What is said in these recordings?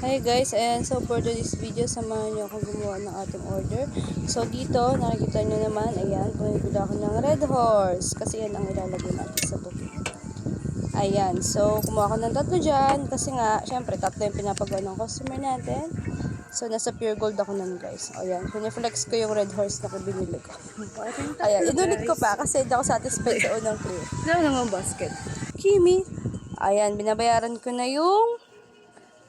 Hi guys, and so for this video, samahan niyo ako gumawa ng ating order. So dito, nakikita niyo naman, ayan, bumibili ako ng Red Horse. Kasi yan ang ilalagay natin sa buki. Ayan, so kumuha ako ng tatlo dyan. Kasi nga, syempre, tatlo yung pinapagawa ng customer natin. So nasa Pure Gold ako nun guys. Ayan, piniflex ko yung Red Horse na binili ko. Ayan, inulit ko pa kasi hindi ako satisfied sa unang clear. Ano naman basket? Kimi. Ayan, binabayaran ko na yung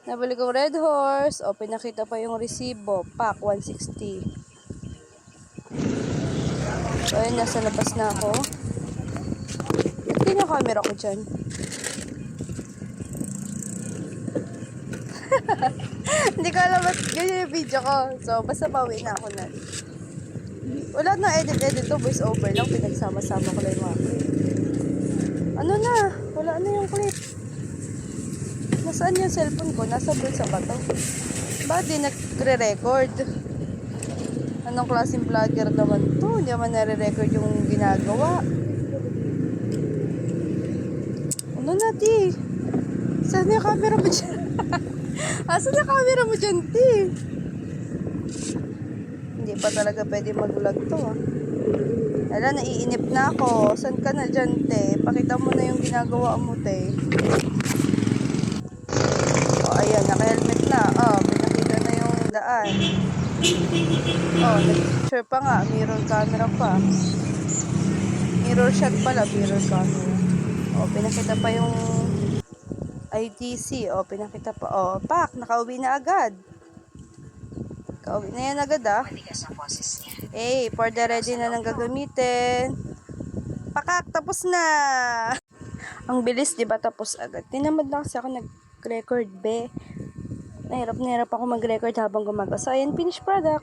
nabili kong Red Horse. O, pinakita pa yung resibo. Pack, 160. So, ayun, nasa labas na ako. Ito yung camera ko dyan. Hindi ko alam ba't ganyan yung video ko. So, basta pauwi na ako na. Wala nang edit-edit to. Voice over lang. Pinagsama-sama ko lang yung mga clip. Ano na? Wala na yung clip. Nasaan yung cellphone ko? Nasa bulsa ba to? Bakit di nagre-record? Anong klaseng vlogger naman to? Hindi naman nare-record yung ginagawa. Ano na, ti? Saan yung camera mo dyan? Saan yung camera mo dyan, ti? Hindi pa talaga pwede mag-vlog to, ha? Wala, naiinip na ako. Saan ka na dyan, te? Pakita mo na yung ginagawa mo, te. Ayan, naka-helmet na. Pinakita na yung daan. Nag-picture pa nga. Mirror camera pa. Mirror shot pala. Mirror camera. Pinakita pa yung ITC. Pinakita pa. Pak, nakauwi na agad. Nakauwi na yan agad, ah. For the ready na nang gagamitin. Pakak, tapos na. Ang bilis, diba? Tapos agad. Tinamad na kasi ako nag-record, be. Nahirap ako mag-record habang gumagawa. So, ayan, finished product.